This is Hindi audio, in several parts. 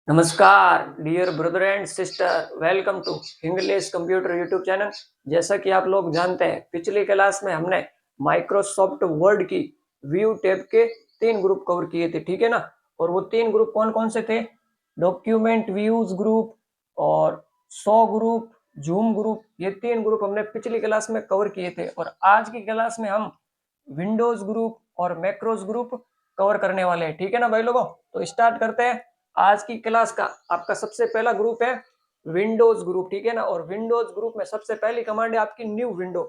नमस्कार dear brother and sister, welcome to English computer YouTube channel. जैसा कि आप लोग जानते हैं, पिछली क्लास में हमने माइक्रोसॉफ्ट वर्ड की व्यू टैब के 3 ग्रुप कवर किए थे, ठीक है ना। और वो 3 ग्रुप कौन कौन से थे? डॉक्यूमेंट व्यूज ग्रुप और शो ग्रुप, जूम ग्रुप। ये 3 ग्रुप हमने पिछली क्लास में कवर किए थे। और आज की क्लास में हम विंडोज ग्रुप और मैक्रोस ग्रुप कवर करने वाले हैं, ठीक है ना भाई लोगों। तो स्टार्ट करते हैं। आज की क्लास का आपका सबसे पहला ग्रुप है विंडोज ग्रुप, ठीक है ना। और विंडोज ग्रुप में सबसे पहली कमांड है आपकी न्यू विंडो।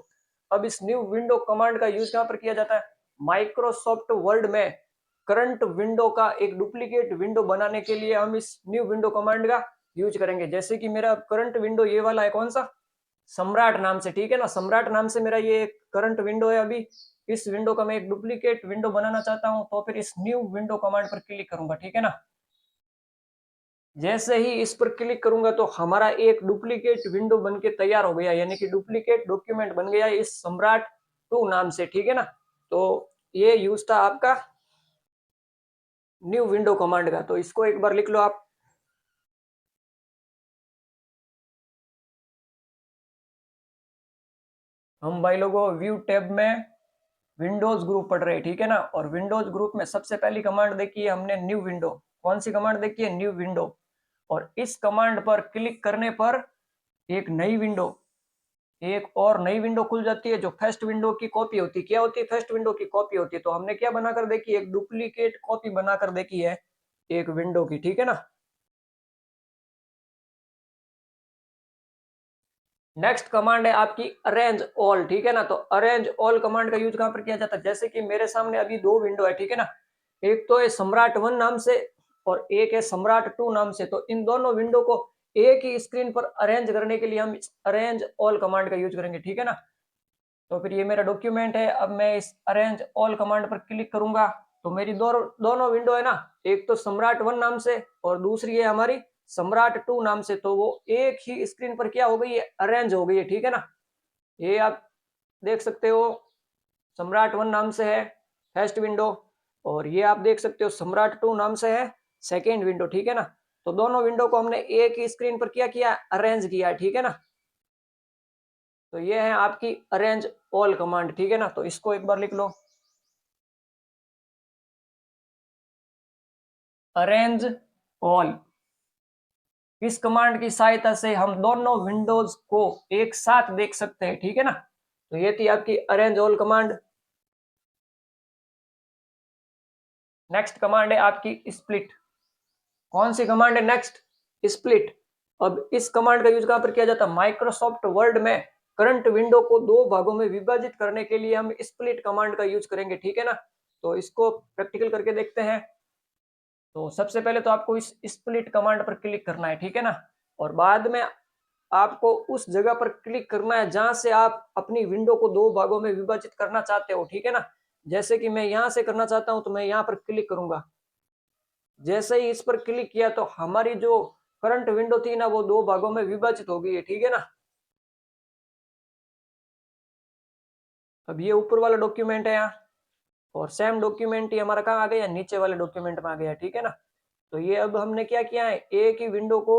अब इस न्यू विंडो कमांड का यूज कहां पर किया जाता है? माइक्रोसॉफ्ट वर्ड में करंट विंडो का एक डुप्लीकेट विंडो बनाने के लिए हम इस न्यू विंडो कमांड का यूज करेंगे। जैसे कि मेरा करंट विंडो ये वाला है, कौन सा? सम्राट नाम से, ठीक है ना। सम्राट नाम से मेरा ये करंट विंडो है। अभी इस विंडो का मैं एक डुप्लीकेट विंडो बनाना चाहता हूं, तो फिर इस न्यू विंडो कमांड पर क्लिक करूंगा, ठीक है ना। जैसे ही इस पर क्लिक करूंगा तो हमारा एक डुप्लीकेट विंडो बनके तैयार हो गया, यानी कि डुप्लीकेट डॉक्यूमेंट बन गया इस सम्राट 2 नाम से, ठीक है ना। तो ये यूज था आपका न्यू विंडो कमांड का। तो इसको एक बार लिख लो आप। हम भाई लोगों व्यू टैब में विंडोज ग्रुप पढ़ रहे हैं, ठीक है ना। और विंडोज ग्रुप में सबसे पहली कमांड देखी है हमने न्यू विंडो। कौन सी कमांड देखी है? New window. और इस कमांड पर क्लिक करने पर एक नई विंडो, एक और नई विंडो खुल जाती है जो फर्स्ट विंडो की कॉपी होती है। क्या होती है? फर्स्ट विंडो की कॉपी होती है। तो हमने क्या बनाकर देखी? एक डुप्लीकेट कॉपी बनाकर देखी है एक विंडो की, ठीक है ना। नेक्स्ट कमांड है आपकी अरेंज ऑल, ठीक है ना। तो अरेंज ऑल कमांड का यूज कहां पर किया जाता है? जैसे कि मेरे सामने अभी 2 विंडो है, ठीक है ना। एक तो है सम्राट 1 नाम से और एक है सम्राट 2 नाम से। तो इन दोनों विंडो को एक ही स्क्रीन पर अरेंज करने के लिए हम अरेंज ऑल कमांड का यूज करेंगे, ठीक है ना। तो फिर ये मेरा डॉक्यूमेंट है। अब मैं इस अरेंज ऑल कमांड पर क्लिक करूंगा तो मेरी दोनों विंडो है ना, एक तो सम्राट 1 नाम से और दूसरी है हमारी सम्राट 2 नाम से। तो वो एक ही स्क्रीन पर क्या हो गई है? अरेंज हो गई है, ठीक है ना। ये आप देख सकते हो, सम्राट 1 नाम से है फर्स्ट विंडो और ये आप देख सकते हो सम्राट 2 नाम से है सेकेंड विंडो, ठीक है ना। तो दोनों विंडो को हमने एक ही स्क्रीन पर क्या किया? अरेंज किया है, ठीक है ना। तो ये है आपकी अरेंज ऑल कमांड, ठीक है ना। तो इसको एक बार लिख लो, अरेंज ऑल। इस कमांड की सहायता से हम दोनों विंडोज को एक साथ देख सकते हैं, ठीक है ना। तो ये थी आपकी arrange all command. Next command है आपकी स्प्लिट। कौन सी कमांड है नेक्स्ट? स्प्लिट। अब इस कमांड का यूज कहां पर किया जाता है? माइक्रोसॉफ्ट वर्ड में करंट विंडो को 2 भागों में विभाजित करने के लिए हम स्प्लिट कमांड का यूज करेंगे, ठीक है ना। तो इसको प्रैक्टिकल करके देखते हैं। तो सबसे पहले तो आपको इस स्प्लिट कमांड पर क्लिक करना है, ठीक है ना। और बाद में आपको उस जगह पर क्लिक करना है जहां से आप अपनी विंडो को 2 भागों में विभाजित करना चाहते हो, ठीक है ना। जैसे कि मैं यहां से करना चाहता हूं तो मैं यहां पर क्लिक करूंगा। जैसे ही इस पर क्लिक किया तो हमारी जो करंट विंडो थी ना, वो 2 भागों में विभाजित हो गई है, ठीक है ना। अब ये ऊपर वाला डॉक्यूमेंट है यहाँ और सेम डॉक्यूमेंट ही हमारा कहाँ आ गया? नीचे वाले डॉक्यूमेंट में आ गया, ठीक है ना। तो ये अब हमने क्या किया है? एक ही विंडो को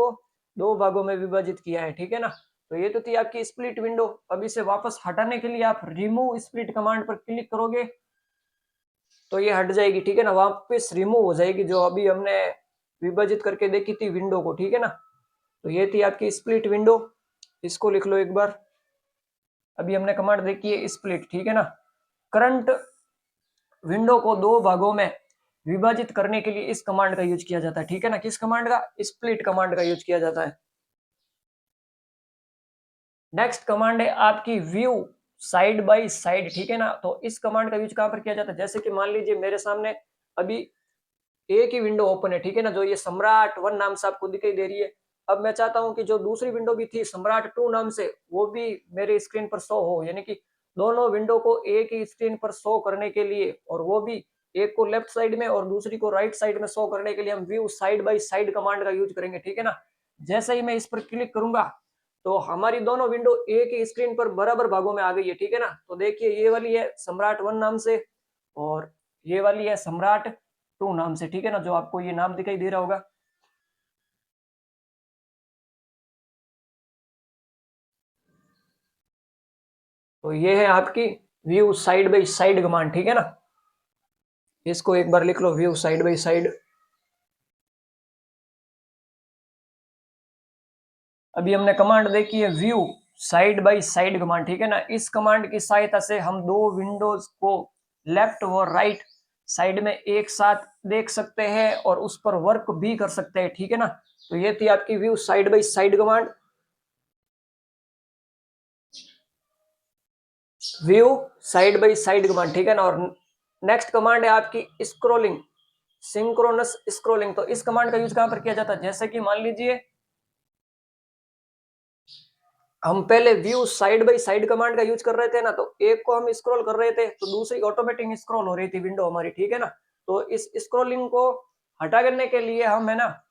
2 भागों में विभाजित किया है, ठीक है ना। तो ये तो थी आपकी स्प्लिट विंडो। अब इसे वापस हटाने के लिए आप रिमूव स्प्लिट कमांड पर क्लिक करोगे तो ये हट जाएगी, ठीक है ना। वापस रिमूव हो जाएगी जो अभी हमने विभाजित करके देखी थी विंडो को, ठीक है ना। तो ये थी आपकी स्प्लिट विंडो। इसको लिख लो एक बार। अभी हमने कमांड देखी है स्प्लिट, ठीक है ना। करंट विंडो को 2 भागों में विभाजित करने के लिए इस कमांड का यूज किया जाता है, ठीक है ना। किस कमांड का? स्प्लिट कमांड का यूज किया जाता है। नेक्स्ट कमांड है आपकी व्यू साइड बाय साइड, ठीक है ना। तो इस कमांड का यूज कहां पर किया जाता है? जैसे कि मान लीजिए मेरे सामने अभी एक ही विंडो ओपन है, ठीक है ना, जो ये सम्राट 1 नाम से आपको दिखाई दे रही है। अब मैं चाहता हूं कि जो दूसरी विंडो भी थी सम्राट 2 नाम से, वो भी मेरे स्क्रीन पर शो हो, यानी कि दोनों विंडो को एक ही स्क्रीन पर शो करने के लिए, और वो भी एक को लेफ्ट साइड में और दूसरी को राइट साइड में शो करने के लिए हम view side by side command का यूज करेंगे, ठीक है ना। जैसे ही मैं इस पर क्लिक करूंगा तो हमारी दोनों विंडो एक ही स्क्रीन पर बराबर भागों में आ गई है, ठीक है ना। तो देखिए ये वाली है सम्राट 1 नाम से और ये वाली है सम्राट 2 नाम से, ठीक है ना, जो आपको ये नाम दिखाई दे रहा होगा। तो ये है आपकी view side by side command, ठीक है ना, इसको एक बार लिख लो, व्यू साइड बाई साइड। अभी हमने कमांड देखी है view side by side command, ठीक है ना। इस कमांड की सहायता से हम दो विंडोज को लेफ्ट व राइट साइड में एक साथ देख सकते हैं और उस पर वर्क भी कर सकते हैं, ठीक है ना। तो ये थी आपकी view side by side command, view side by side command, ठीक है ना। और नेक्स्ट कमांड है आपकी स्क्रोलिंग, सिंक्रोनस स्क्रोलिंग। तो इस कमांड का यूज कहां पर किया जाता है, जैसे कि मान लीजिए हम पहले view side by side command का यूज कर रहे थे ना, तो एक को हम स्क्रॉल कर रहे थे तो दूसरी ऑटोमेटिक स्क्रॉल हो रही थी विंडो हमारी, ठीक है ना। तो इस स्क्रॉलिंग को हटा करने के लिए हम है ना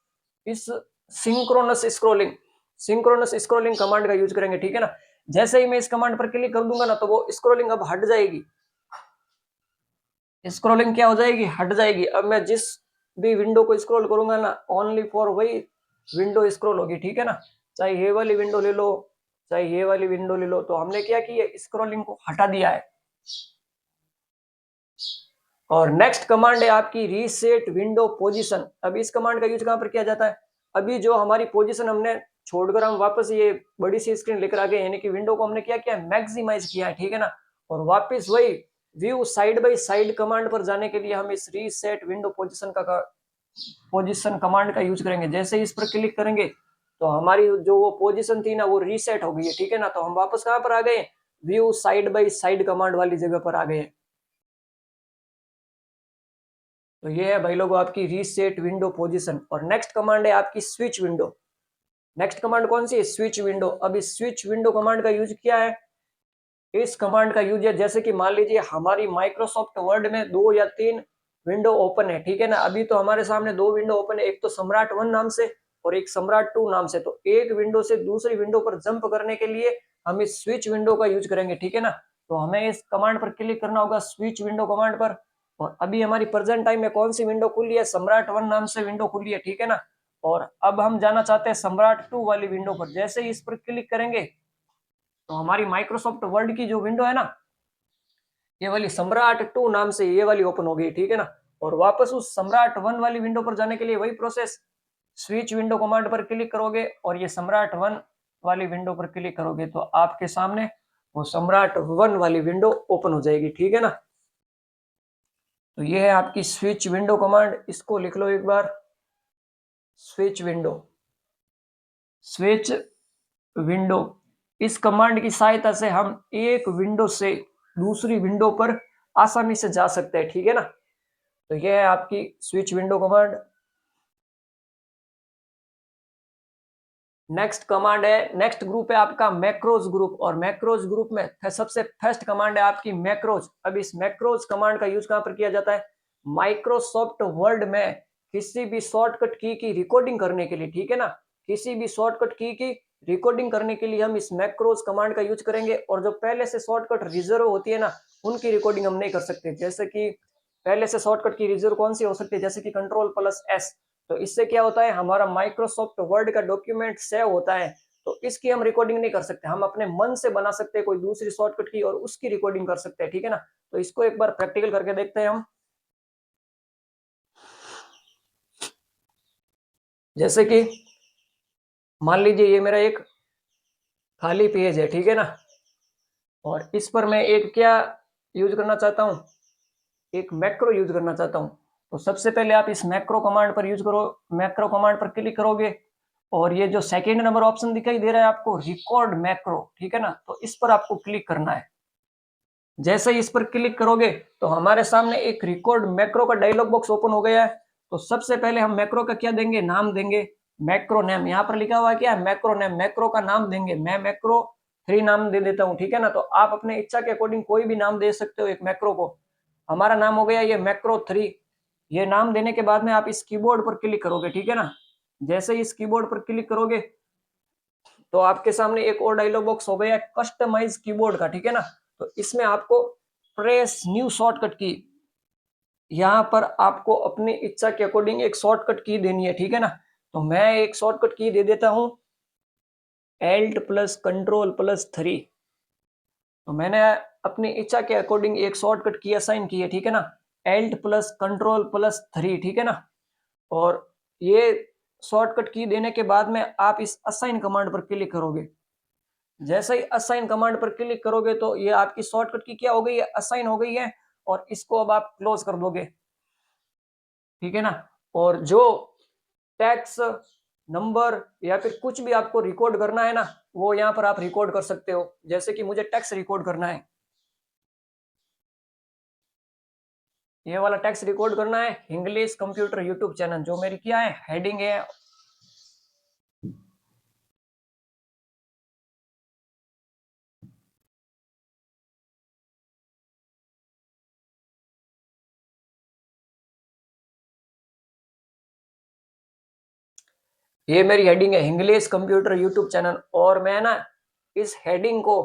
इस सिंक्रोनस स्क्रॉलिंग कमांड का यूज करेंगे, ठीक है ना। जैसे ही मैं इस कमांड पर क्लिक कर दूंगा ना, तो वो स्क्रॉलिंग अब हट जाएगी, स्क्रॉलिंग क्या हो जाएगी, हट जाएगी। अब मैं जिस भी विंडो को स्क्रॉल करूंगा ना, ओनली फॉर वही विंडो स्क्रॉल होगी, ठीक है ना। चाहे ये वाली विंडो ले लो, चाहे ये वाली विंडो ले लो। तो हमने क्या किया, स्क्रॉलिंग को हटा दिया है। और नेक्स्ट कमांड है आपकी रीसेट विंडो पोजीशन। अब इस कमांड का यूज कहां पर किया जाता है, अभी जो हमारी पोजीशन हमने छोड़कर हम वापस ये बड़ी सी स्क्रीन लेकर आ गए, यानी कि विंडो को हमने क्या किया, मैक्सिमाइज किया है, ठीक है ना। और वापस वही view side by side command पर जाने के लिए हम इस रीसेट विंडो पोजीशन कमांड का यूज करेंगे। जैसे इस पर क्लिक करेंगे तो हमारी जो वो पोजीशन थी ना, वो रीसेट हो गई है, ठीक है ना। तो हम वापस कहां पर आ गए, view side by side command वाली जगह पर आ गए। तो ये है भाई लोगों आपकी रीसेट विंडो पोजीशन। और नेक्स्ट कमांड है आपकी स्विच विंडो। नेक्स्ट कमांड कौन सी है, स्विच विंडो। अब इस स्विच विंडो कमांड का यूज किया है, इस कमांड का यूज है जैसे कि मान लीजिए हमारी माइक्रोसॉफ्ट वर्ड में 2 या 3 विंडो ओपन है, ठीक है ना। अभी तो हमारे सामने 2 विंडो ओपन है, एक तो सम्राट 1 नाम से और एक सम्राट 2 नाम से। तो एक विंडो से दूसरी विंडो पर जंप करने के लिए हम इस स्विच विंडो का यूज करेंगे, ठीक है ना। तो हमें इस कमांड पर क्लिक करना होगा, स्विच विंडो कमांड पर। और अभी हमारी प्रेजेंट टाइम में कौन सी विंडो खुली है, सम्राट 1 नाम से विंडो खुली है, ठीक है ना। और अब हम जाना चाहते हैं सम्राट 2 वाली विंडो पर। जैसे ही इस पर क्लिक करेंगे तो हमारी माइक्रोसॉफ्ट वर्ड की जो विंडो है ना, ये वाली सम्राट 2 नाम से ये वाली ओपन हो गई, ठीक है ना। और वापस उस सम्राट 1 वाली विंडो पर जाने के लिए वही प्रोसेस, स्विच विंडो कमांड पर क्लिक करोगे और ये सम्राट 1 वाली विंडो पर क्लिक करोगे तो आपके सामने वो सम्राट 1 वाली विंडो ओपन हो जाएगी, ठीक है ना। तो ये है आपकी स्विच विंडो कमांड, इसको लिख लो एक बार, स्विच विंडो। स्विच विंडो, इस कमांड की सहायता से हम एक विंडो से दूसरी विंडो पर आसानी से जा सकते हैं, ठीक है ना। तो ये है आपकी switch window command. Next command है, नेक्स्ट ग्रुप है आपका मैक्रोज ग्रुप। और मैक्रोज ग्रुप में सबसे फर्स्ट कमांड है आपकी मैक्रोज। अब इस मैक्रोज कमांड का यूज कहां पर किया जाता है, माइक्रोसॉफ्ट वर्ड में किसी भी शॉर्टकट की रिकॉर्डिंग करने के लिए, ठीक है ना। किसी भी शॉर्टकट की रिकॉर्डिंग करने के लिए हम इस मैक्रोज कमांड का यूज करेंगे। और जो पहले से शॉर्टकट रिजर्व होती है ना, उनकी रिकॉर्डिंग हम नहीं कर सकते। जैसे कि पहले से शॉर्टकट की रिजर्व कौन सी हो सकती है, जैसे कि Ctrl+S। तो इससे क्या होता है, हमारा माइक्रोसॉफ्ट वर्ड का डॉक्यूमेंट सेव होता है। तो इसकी हम रिकॉर्डिंग नहीं कर सकते, हम अपने मन से बना सकते हैं कोई दूसरी शॉर्टकट की और उसकी रिकॉर्डिंग कर सकते हैं, ठीक है ना। तो इसको एक बार प्रैक्टिकल करके देखते हैं हम। जैसे कि मान लीजिए ये मेरा एक खाली पेज है, ठीक है ना। और इस पर मैं एक क्या यूज करना चाहता हूँ, एक मैक्रो यूज करना चाहता हूँ। तो सबसे पहले आप इस मैक्रो कमांड पर यूज करो, मैक्रो कमांड पर क्लिक करोगे और ये जो सेकेंड नंबर ऑप्शन दिखाई दे रहा है आपको, रिकॉर्ड मैक्रो, ठीक है ना। तो इस पर आपको क्लिक करना है। जैसे ही इस पर क्लिक करोगे तो हमारे सामने एक रिकॉर्ड मैक्रो का डायलॉग बॉक्स ओपन हो गया है। तो सबसे पहले हम मैक्रो का क्या देंगे, नाम देंगे, मैक्रो नेम। यहाँ पर लिखा हुआ है क्या, मैक्रो नेम। मैक्रो का नाम देंगे, मैं मैक्रो 3 नाम दे देता हूँ, ठीक है ना। तो आप अपने इच्छा के अकॉर्डिंग कोई भी नाम दे सकते हो एक मैक्रो को। हमारा नाम हो गया ये मैक्रो 3। ये नाम देने के बाद में आप इस कीबोर्ड पर क्लिक करोगे, ठीक है ना। जैसे ही इस कीबोर्ड पर क्लिक करोगे तो आपके सामने एक और डायलॉग बॉक्स हो गया कस्टमाइज कीबोर्ड का, ठीक है ना। तो इसमें आपको प्रेस न्यू शॉर्टकट की यहाँ पर आपको अपनी इच्छा के अकॉर्डिंग एक शॉर्टकट की देनी है, ठीक है ना। तो मैं एक शॉर्टकट की दे देता हूं, Alt प्लस कंट्रोल प्लस 3। तो मैंने अपनी इच्छा के अकॉर्डिंग एक शॉर्टकट की असाइन की है, ठीक है ना। Alt प्लस कंट्रोल प्लस 3, ठीक है ना। और ये शॉर्टकट की देने के बाद में आप इस असाइन कमांड पर क्लिक करोगे। जैसे ही असाइन कमांड पर क्लिक करोगे तो ये आपकी शॉर्टकट की क्या हो गई है, असाइन हो गई है। और इसको अब आप क्लोज कर दोगे, ठीक है ना। और जो टैक्स नंबर या फिर कुछ भी आपको रिकॉर्ड करना है ना, वो यहाँ पर आप रिकॉर्ड कर सकते हो। जैसे कि मुझे टैक्स रिकॉर्ड करना है, ये वाला टैक्स रिकॉर्ड करना है, इंग्लिश कंप्यूटर यूट्यूब चैनल, जो मेरी क्या है, हेडिंग है। ये मेरी हेडिंग है, इंग्लिश कंप्यूटर यूट्यूब चैनल। और मैं ना इस हेडिंग को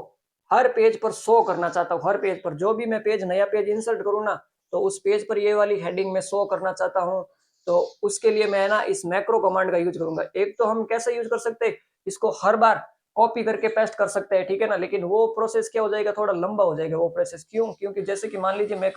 हर पेज पर शो करना चाहता हूँ। हर पेज पर जो भी मैं पेज, नया पेज इंसर्ट करूँ ना, तो उस पेज पर ये वाली हेडिंग में शो करना चाहता हूँ। तो उसके लिए मैं ना इस मैक्रो कमांड का यूज करूंगा। एक तो हम कैसे यूज कर सकते हैं, इसको हर बार कॉपी करके पेस्ट कर सकते हैं, ठीक है ना। लेकिन वो प्रोसेस क्या हो जाएगा, थोड़ा लंबा हो जाएगा वो प्रोसेस। क्यों? क्योंकि जैसे कि मान लीजिए मैं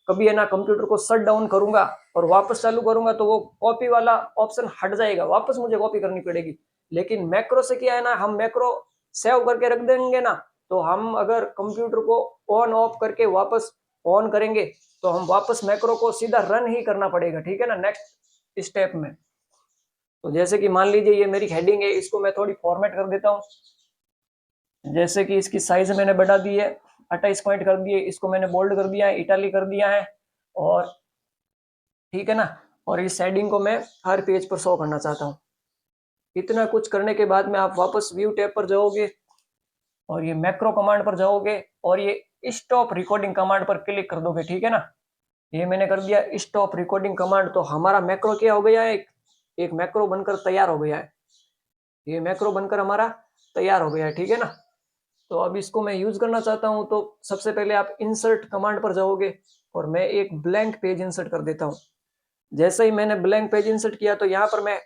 कभी है ना कंप्यूटर को शट डाउन करूंगा और वापस चालू करूंगा, तो वो कॉपी वाला ऑप्शन हट जाएगा, वापस मुझे कॉपी करनी पड़ेगी। लेकिन मैक्रो से क्या है ना, हम मैक्रो सेव करके रख देंगे ना, तो हम अगर कंप्यूटर को ऑन ऑफ करके वापस ऑन करेंगे, तो हम वापस मैक्रो को सीधा रन ही करना पड़ेगा, ठीक है ना, नेक्स्ट स्टेप में। तो जैसे कि मान लीजिए ये मेरी हेडिंग है, इसको मैं थोड़ी फॉर्मेट कर देता हूँ। जैसे कि इसकी साइज मैंने बढ़ा दी है, 28 पॉइंट कर दिए, इसको मैंने बोल्ड कर दिया है, इटालिक कर दिया है। और ठीक है ना। और इस हेडिंग को मैं हर पेज पर शो करना चाहता हूँ। इतना कुछ करने के बाद में आप वापस व्यू टैब पर जाओगे और ये मैक्रो कमांड पर जाओगे और ये स्टॉप रिकॉर्डिंग कमांड पर क्लिक कर दोगे, ठीक है ना। ये मैंने कर दिया स्टॉप रिकॉर्डिंग कमांड। तो हमारा मैक्रो क्या हो गया है, एक मैक्रो बनकर तैयार हो गया है। ये मैक्रो बनकर हमारा तैयार हो गया है, ठीक है ना। तो अब इसको मैं यूज करना चाहता हूं, तो सबसे पहले आप इंसर्ट कमांड पर जाओगे और मैं एक ब्लैंक पेज इंसर्ट कर देता हूं। जैसे ही मैंने ब्लैंक पेज इंसर्ट किया, तो यहाँ पर मैं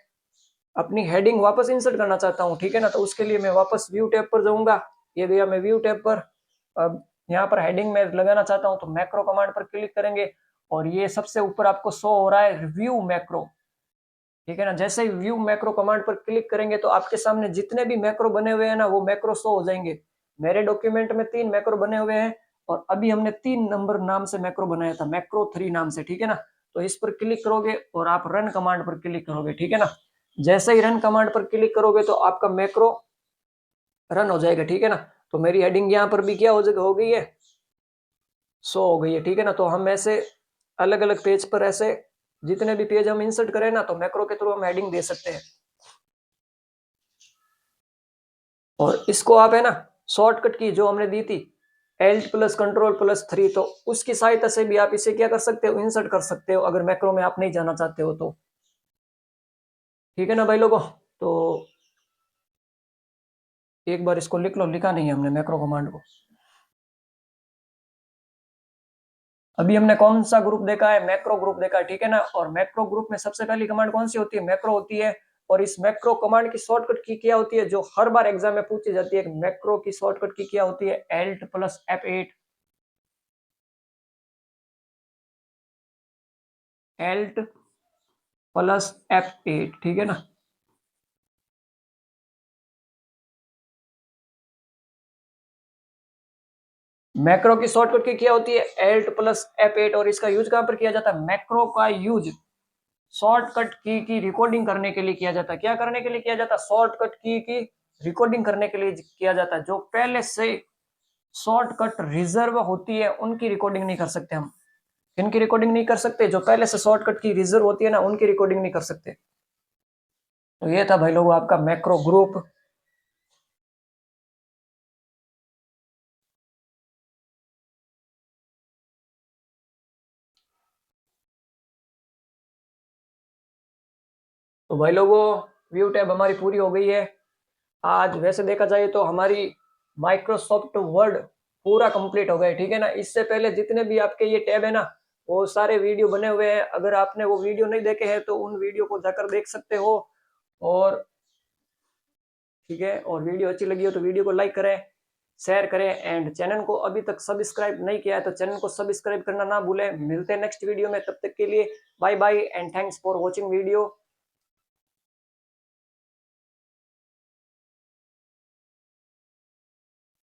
अपनी हेडिंग वापस इंसर्ट करना चाहता हूँ, ठीक है ना। तो उसके लिए मैं वापस व्यू टैब पर जाऊंगा। ये गया मैं व्यू टैब पर। अब यहाँ पर हेडिंग में लगाना चाहता हूँ, तो मैक्रो कमांड पर क्लिक करेंगे और ये सबसे ऊपर आपको शो हो रहा है व्यू मैक्रो, ठीक है ना। जैसे ही व्यू मैक्रो कमांड पर क्लिक करेंगे, तो आपके सामने जितने भी मैक्रो बने हुए हैं ना, वो मैक्रो शो हो जाएंगे। मेरे डॉक्यूमेंट में 3 मैक्रो बने हुए हैं और अभी हमने 3 नंबर नाम से मैक्रो बनाया था, मैक्रो 3 नाम से, ठीक है ना। तो इस पर क्लिक करोगे और आप रन कमांड पर क्लिक करोगे, ठीक है ना। जैसे ही रन कमांड पर क्लिक करोगे, तो आपका मैक्रो रन हो जाएगा, ठीक है ना। तो मेरी हेडिंग यहाँ पर भी क्या हो गई है, शो हो गई है, ठीक है ना। तो हम ऐसे अलग अलग पेज पर ऐसे जितने भी पेज हम इंसर्ट करें ना, तो मैक्रो के थ्रू हम हेडिंग दे सकते हैं। और इसको आप है ना शॉर्टकट की जो हमने दी थी, Alt प्लस कंट्रोल प्लस 3, तो उसकी सहायता से भी आप इसे क्या कर सकते हो, इंसर्ट कर सकते हो, अगर मैक्रो में आप नहीं जाना चाहते हो तो। ठीक है ना भाई लोगों। तो एक बार इसको लिख लो, लिखा नहीं है हमने मैक्रो कमांड को। अभी हमने कौन सा ग्रुप देखा है, मैक्रो ग्रुप देखा है, ठीक है ना। और मैक्रो ग्रुप में सबसे पहली कमांड कौन सी होती है, मैक्रो होती है। और इस मैक्रो कमांड की शॉर्टकट की क्या होती है, जो हर बार एग्जाम में पूछी जाती है, मैक्रो की शॉर्टकट की क्या होती है, Alt plus F8। Alt plus F8, ठीक है ना। मैक्रो की शॉर्टकट की क्या होती है, Alt प्लस F8। और इसका यूज कहां पर किया जाता है, मैक्रो का यूज शॉर्टकट की रिकॉर्डिंग करने के लिए किया जाता है। क्या करने के लिए किया जाता है, शॉर्टकट की रिकॉर्डिंग करने के लिए किया जाता है। जो पहले से शॉर्टकट रिजर्व होती है, उनकी रिकॉर्डिंग नहीं कर सकते हम। इनकी रिकॉर्डिंग नहीं कर सकते, जो पहले से शॉर्टकट की रिजर्व होती है ना, उनकी रिकॉर्डिंग नहीं कर सकते। तो ये था भाई लोगों आपका मैक्रो ग्रुप। तो भाई लोगों व्यू टैब हमारी पूरी हो गई है आज। वैसे देखा जाए तो हमारी माइक्रोसॉफ्ट वर्ड पूरा कंप्लीट हो गया, ठीक है ना। इससे पहले जितने भी आपके ये टैब है ना, बहुत सारे वीडियो बने हुए हैं, अगर आपने वो वीडियो नहीं देखे हैं तो उन वीडियो को जाकर देख सकते हो। और ठीक है, और वीडियो अच्छी लगी हो तो वीडियो को लाइक करें, शेयर करें, एंड चैनल को अभी तक सब्सक्राइब नहीं किया है तो चैनल को सब्सक्राइब करना ना भूलें। मिलते हैं नेक्स्ट वीडियो में, तब तक के लिए bye bye and thanks for watching video.